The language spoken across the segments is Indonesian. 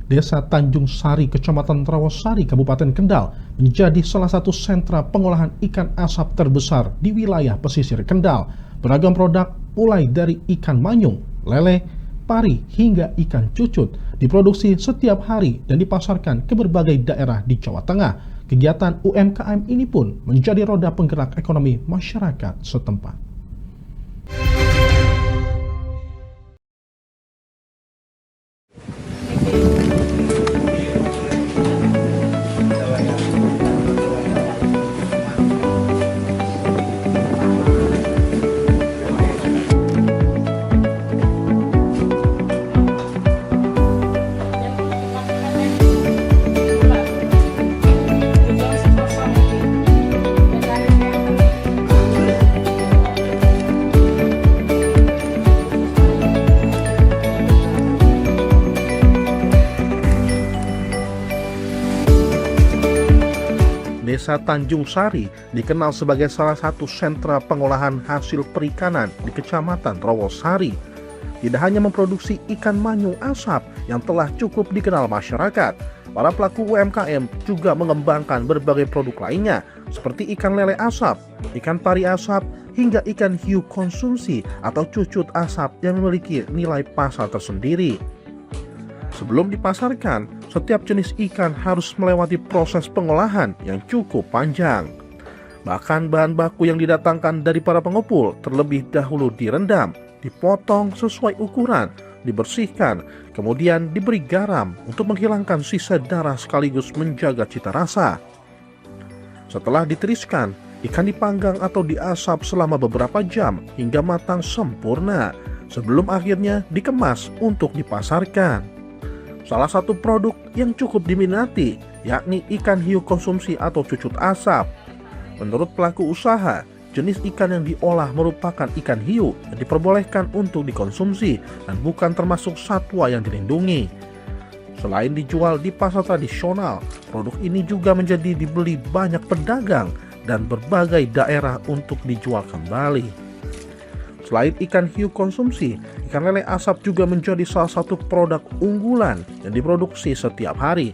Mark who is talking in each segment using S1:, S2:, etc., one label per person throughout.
S1: Desa Tanjung Sari, Kecamatan Rawasari, Kabupaten Kendal, menjadi salah satu sentra pengolahan ikan asap terbesar di wilayah pesisir Kendal. Beragam produk, mulai dari ikan manyung, lele, pari, hingga ikan cucut, diproduksi setiap hari dan dipasarkan ke berbagai daerah di Jawa Tengah. Kegiatan UMKM ini pun menjadi roda penggerak ekonomi masyarakat setempat. Desa Tanjung Sari dikenal sebagai salah satu sentra pengolahan hasil perikanan di Kecamatan Rawasari. Tidak hanya memproduksi ikan manyung asap yang telah cukup dikenal masyarakat, para pelaku UMKM juga mengembangkan berbagai produk lainnya seperti ikan lele asap, ikan pari asap, hingga ikan hiu konsumsi atau cucut asap yang memiliki nilai pasar tersendiri. Sebelum dipasarkan, setiap jenis ikan harus melewati proses pengolahan yang cukup panjang. Bahkan bahan baku yang didatangkan dari para pengepul terlebih dahulu direndam, dipotong sesuai ukuran, dibersihkan, kemudian diberi garam untuk menghilangkan sisa darah sekaligus menjaga cita rasa. Setelah ditiriskan, ikan dipanggang atau diasap selama beberapa jam hingga matang sempurna, sebelum akhirnya dikemas untuk dipasarkan. Salah satu produk yang cukup diminati yakni ikan hiu konsumsi atau cucut asap. Menurut pelaku usaha, jenis ikan yang diolah merupakan ikan hiu yang diperbolehkan untuk dikonsumsi dan bukan termasuk satwa yang dilindungi. Selain dijual di pasar tradisional, produk ini juga menjadi dibeli banyak pedagang dan berbagai daerah untuk dijual kembali. Selain ikan hiu konsumsi, ikan lele asap juga menjadi salah satu produk unggulan yang diproduksi setiap hari.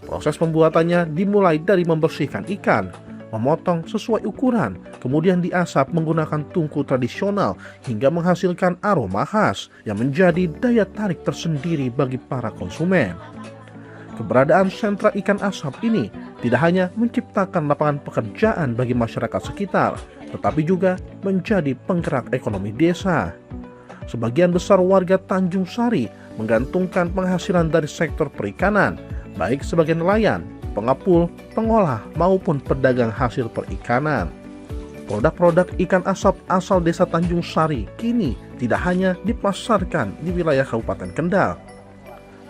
S1: Proses pembuatannya dimulai dari membersihkan ikan, memotong sesuai ukuran, kemudian diasap menggunakan tungku tradisional hingga menghasilkan aroma khas yang menjadi daya tarik tersendiri bagi para konsumen. Keberadaan sentra ikan asap ini tidak hanya menciptakan lapangan pekerjaan bagi masyarakat sekitar, tetapi juga menjadi penggerak ekonomi desa. Sebagian besar warga Tanjung Sari menggantungkan penghasilan dari sektor perikanan, baik sebagai nelayan, pengepul, pengolah, maupun pedagang hasil perikanan. Produk-produk ikan asap asal desa Tanjung Sari kini tidak hanya dipasarkan di wilayah Kabupaten Kendal.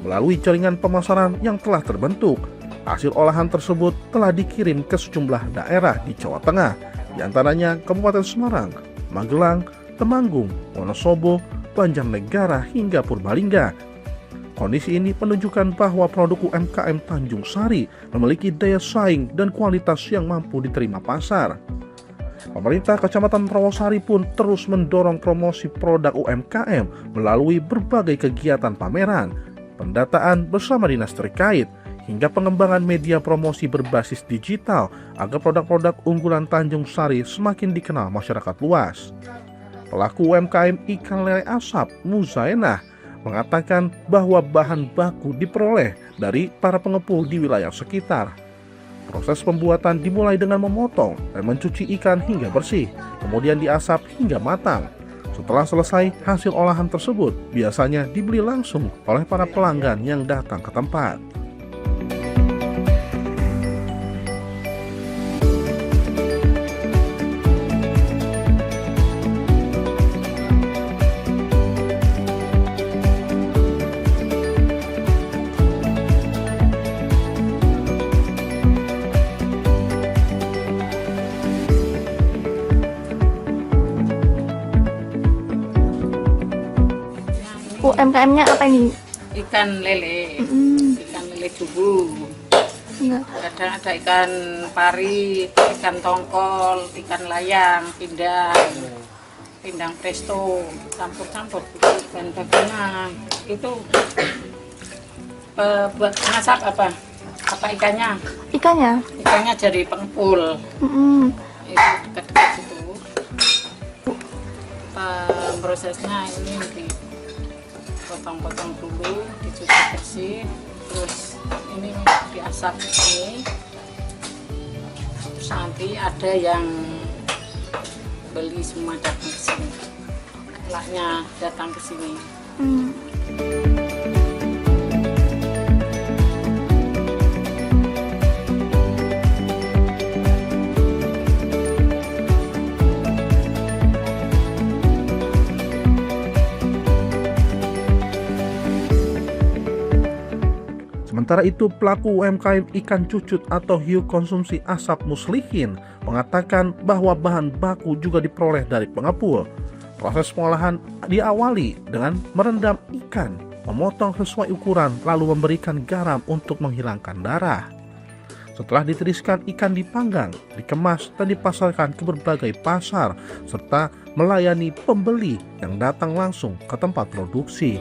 S1: Melalui jaringan pemasaran yang telah terbentuk, hasil olahan tersebut telah dikirim ke sejumlah daerah di Jawa Tengah, di antaranya Kabupaten Semarang, Magelang, Temanggung, Wonosobo, Banjarnegara, hingga Purbalingga. Kondisi ini menunjukkan bahwa produk UMKM Tanjung Sari memiliki daya saing dan kualitas yang mampu diterima pasar. Pemerintah Kecamatan Rawasari pun terus mendorong promosi produk UMKM melalui berbagai kegiatan pameran, pendataan bersama dinas terkait, hingga pengembangan media promosi berbasis digital agar produk-produk unggulan Tanjung Sari semakin dikenal masyarakat luas. Pelaku UMKM ikan lele asap, Muzainah, mengatakan bahwa bahan baku diperoleh dari para pengepul di wilayah sekitar. Proses pembuatan dimulai dengan memotong dan mencuci ikan hingga bersih, kemudian diasap hingga matang. Setelah selesai, hasil olahan tersebut biasanya dibeli langsung oleh para pelanggan yang datang ke tempat.
S2: UMKM-nya apa ini?
S3: Ikan lele, ikan lele cubu.
S2: Enggak.
S3: Kadang ada ikan pari, ikan tongkol, ikan layang, pindang presto, campur-campur. Dan bagaimana itu Buat masak apa? Apa ikannya?
S2: Ikannya?
S3: Ikannya dari pengepul.
S2: Mm-mm.
S3: Itu dekat-dekat situ. Prosesnya ini dipotong-potong dulu, dicuci bersih, terus ini diasap ini. Terus nanti ada yang beli semua datang ke sini, laknya datang ke sini.
S1: Sementara itu, pelaku UMKM ikan cucut atau hiu konsumsi asap Muslihin mengatakan bahwa bahan baku juga diperoleh dari pengepul. Proses pengolahan diawali dengan merendam ikan, memotong sesuai ukuran, lalu memberikan garam untuk menghilangkan darah. Setelah ditiriskan, ikan dipanggang, dikemas, dan dipasarkan ke berbagai pasar, serta melayani pembeli yang datang langsung ke tempat produksi.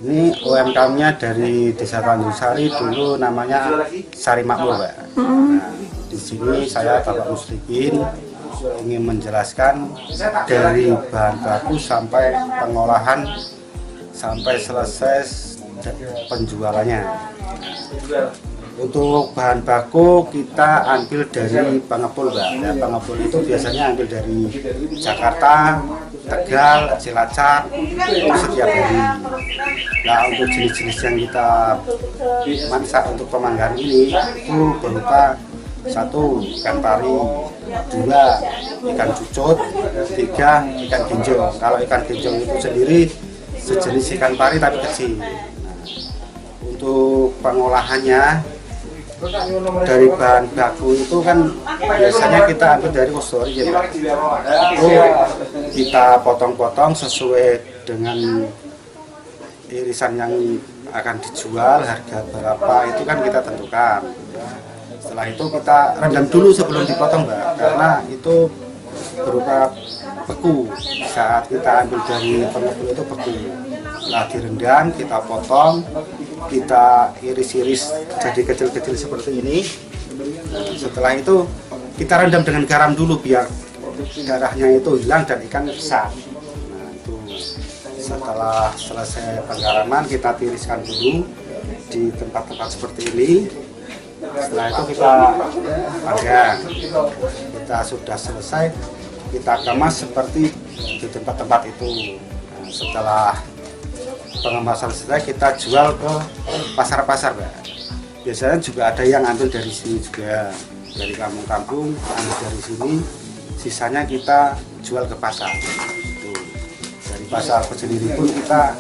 S4: Ini UMKM-nya dari Desa Tanjung Sari, dulu namanya Sari Makmur, Pak. Nah, di sini saya Bapak Muslihin ingin menjelaskan dari bahan baku sampai pengolahan sampai selesai penjualannya. Untuk bahan baku kita ambil dari pengepul, Pak. Ya, pengepul itu biasanya ambil dari Jakarta, Tegal, Cilacap, itu setiap hari. Nah, untuk jenis-jenis yang kita masak untuk pemanggangan ini itu berupa 1 ikan pari, 2 ikan cucut, 3 ikan genjong. Kalau ikan genjong itu sendiri sejenis ikan pari tapi kecil. Nah, untuk pengolahannya dari bahan baku itu kan biasanya kita ambil dari ostori, ya, Pak. Itu kita potong-potong sesuai dengan irisan yang akan dijual, harga berapa itu kan kita tentukan. Setelah itu kita rendam dulu sebelum dipotong, Mbak, karena itu berupa beku. Saat kita ambil dari pengepul itu beku. Setelah direndam, kita potong, kita iris-iris jadi kecil-kecil seperti ini. Setelah itu kita rendam dengan garam dulu biar darahnya itu hilang dan ikan besar. Nah, itu setelah selesai penggaraman kita tiriskan dulu di tempat-tempat seperti ini. Setelah itu kita panggang. Kita sudah selesai, kita kemas seperti di tempat-tempat itu. Nah, setelah pengemasan selesai, kita jual ke pasar-pasar, Mbak. Biasanya juga ada yang ambil dari sini juga, dari kampung-kampung ambil dari sini, sisanya kita jual ke pasar. Tuh. Dari pasar sendiri pun kita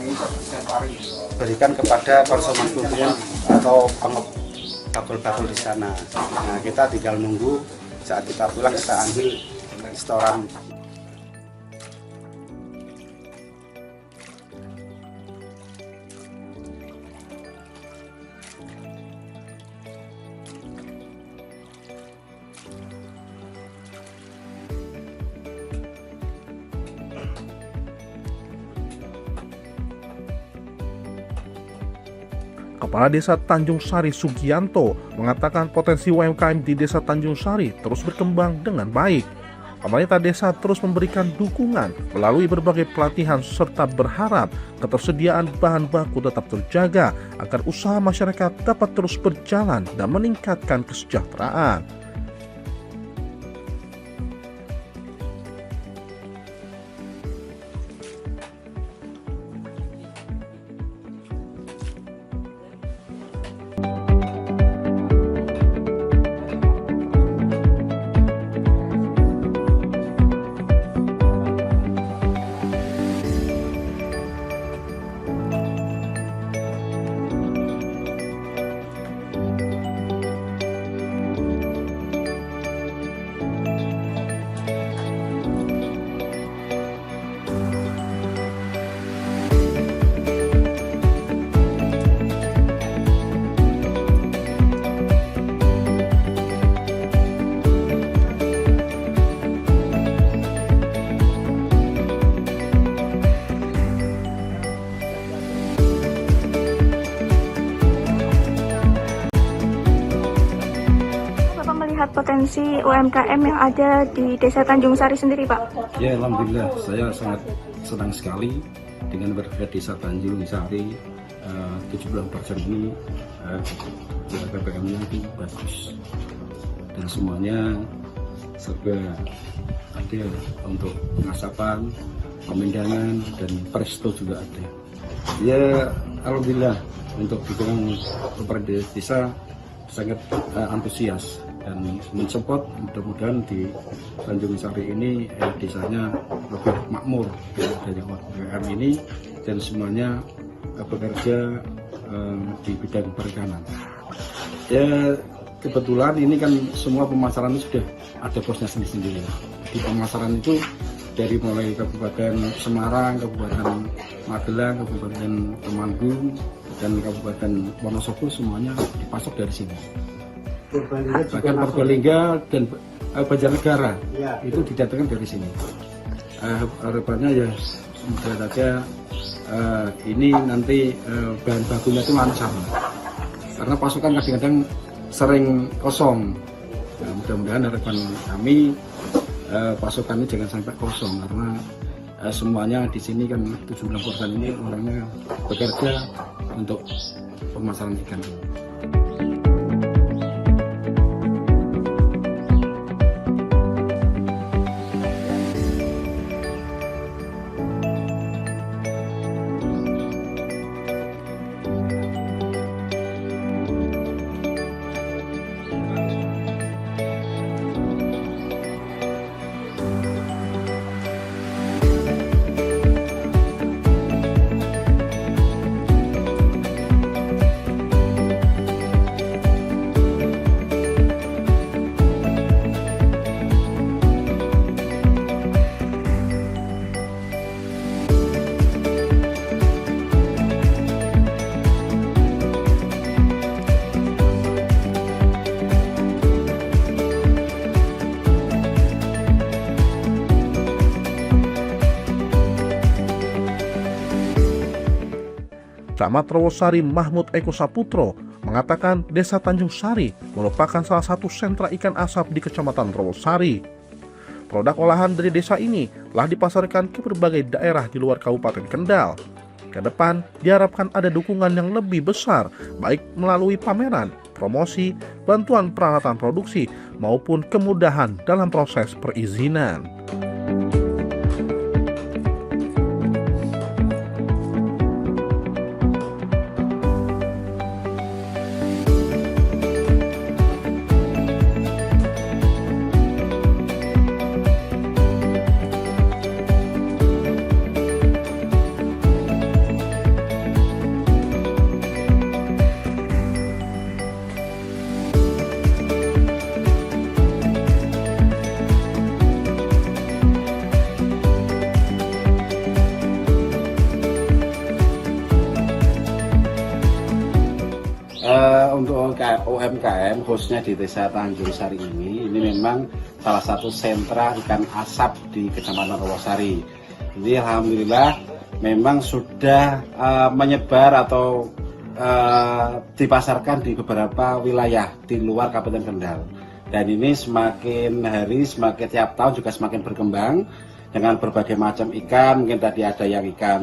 S4: berikan kepada konsumen konsumen atau bakul-bakul di sana. Nah, kita tinggal nunggu saat kita pulang kita ambil setoran.
S1: Kepala Desa Tanjung Sari Sugianto mengatakan potensi UMKM di Desa Tanjung Sari terus berkembang dengan baik. Pemerintah desa terus memberikan dukungan melalui berbagai pelatihan serta berharap ketersediaan bahan baku tetap terjaga agar usaha masyarakat dapat terus berjalan dan meningkatkan kesejahteraan.
S2: potensi UMKM yang ada di Desa Tanjung Sari sendiri, Pak?
S5: Ya, alhamdulillah saya sangat senang sekali dengan warga Desa Tanjung Sari. 70% ini PPM-nya itu bagus dan semuanya serba ada untuk pengasapan, pemindahan dan presto juga ada. Ya, alhamdulillah untuk bidang pemerintah desa sangat antusias dan mensupport. Mudah-mudahan di Tanjung Sari ini desanya lebih makmur dari UMKM ini dan semuanya bekerja di bidang perikanan. Ya, kebetulan ini kan semua pemasaran sudah ada bosnya sendiri-sendiri. Di pemasaran itu dari mulai Kabupaten Semarang, Kabupaten Magelang, Kabupaten Temanggung, dan Kabupaten Wonosobo semuanya dipasok dari sini. Bahkan Purbalingga dan Banjarnegara itu didatangkan dari sini. Harapannya ya semoga saja ini nanti bahan bakunya itu lancar, karena pasokan kadang-kadang sering kosong. Nah, mudah-mudahan harapan kami pasokannya jangan sampai kosong, karena semuanya di sini kan 70% ini orangnya bekerja untuk pemasaran ikan.
S1: Camat Rawosari Mahmud Eko Saputro mengatakan Desa Tanjung Sari merupakan salah satu sentra ikan asap di Kecamatan Rawosari. Produk olahan dari desa ini telah dipasarkan ke berbagai daerah di luar Kabupaten Kendal. Ke depan diharapkan ada dukungan yang lebih besar, baik melalui pameran, promosi, bantuan peralatan produksi, maupun kemudahan dalam proses perizinan.
S5: Untuk UMKM khususnya di Desa Tanjung Sari ini memang salah satu sentra ikan asap di Kecamatan Rawosari. Jadi alhamdulillah memang sudah menyebar atau dipasarkan di beberapa wilayah di luar Kabupaten Kendal. Dan ini semakin hari, semakin tiap tahun juga semakin berkembang dengan berbagai macam ikan. Mungkin tadi ada yang ikan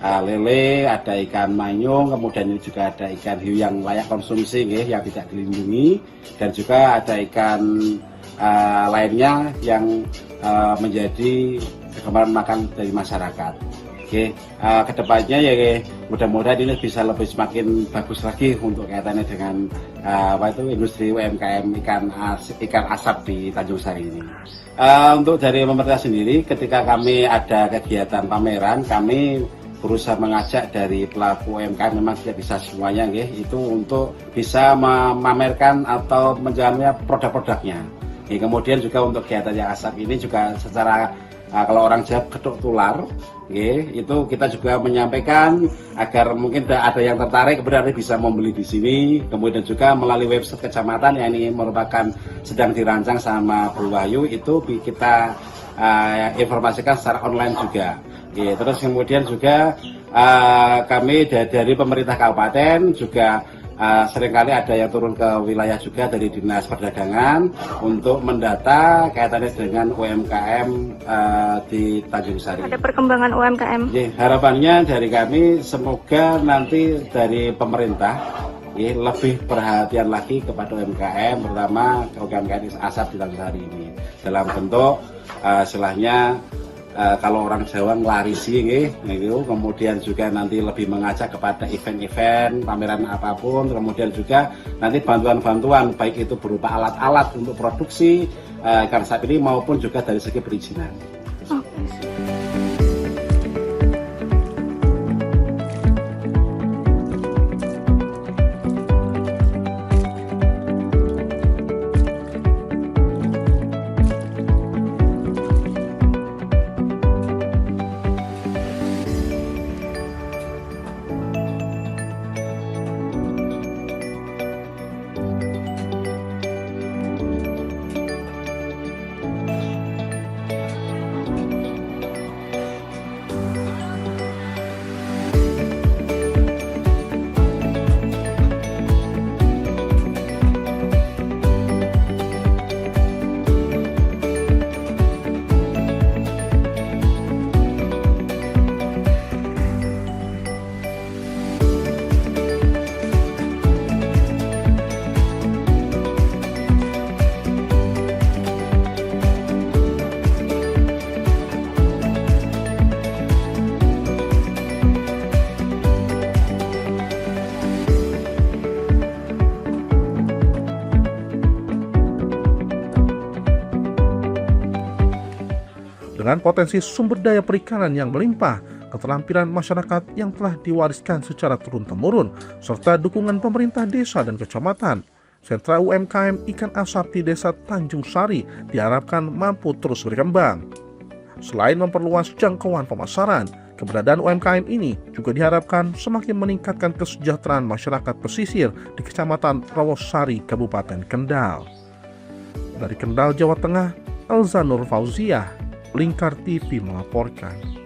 S5: lele, ada ikan manyung, kemudian ini juga ada ikan hiu yang layak konsumsi, yang tidak dilindungi, dan juga ada ikan lainnya yang menjadi kegemaran makan dari masyarakat. Kedepannya ya mudah-mudahan ini bisa lebih semakin bagus lagi untuk kaitannya dengan industri UMKM ikan asap di Tanjung Sari ini. Untuk dari pemerintah sendiri, ketika kami ada kegiatan pameran, kami berusaha mengajak dari pelaku UMKM, memang tidak bisa semuanya itu untuk bisa memamerkan atau menjualnya produk-produknya. Kemudian juga untuk kegiatan yang asap ini juga secara kalau orang Jawa ketuk tular, itu kita juga menyampaikan agar mungkin ada yang tertarik berarti bisa membeli di sini. Kemudian juga melalui website kecamatan yang ini merupakan sedang dirancang sama Bu Wahyu, itu kita informasikan secara online juga. Terus kemudian juga kami dari pemerintah kabupaten juga
S6: seringkali ada yang turun ke wilayah juga dari Dinas Perdagangan untuk mendata kaitannya dengan UMKM di Tanjung Sari.
S2: Ada perkembangan UMKM.
S6: Harapannya dari kami semoga nanti dari pemerintah lebih perhatian lagi kepada UMKM, terutama UMKM asap di Tanjung Sari ini dalam bentuk istilahnya kalau orang Jawa ngelarisi kemudian juga nanti lebih mengajak kepada event-event, pameran apapun, kemudian juga nanti bantuan-bantuan baik itu berupa alat-alat untuk produksi ikan asap ini maupun juga dari segi perizinan.
S1: Dengan potensi sumber daya perikanan yang melimpah, keterampilan masyarakat yang telah diwariskan secara turun-temurun, serta dukungan pemerintah desa dan kecamatan, sentra UMKM ikan asap di Desa Tanjung Sari diharapkan mampu terus berkembang. Selain memperluas jangkauan pemasaran, keberadaan UMKM ini juga diharapkan semakin meningkatkan kesejahteraan masyarakat pesisir di Kecamatan Rawasari, Kabupaten Kendal. Dari Kendal, Jawa Tengah, Elza Nur Fauziah, Lingkar TV melaporkan.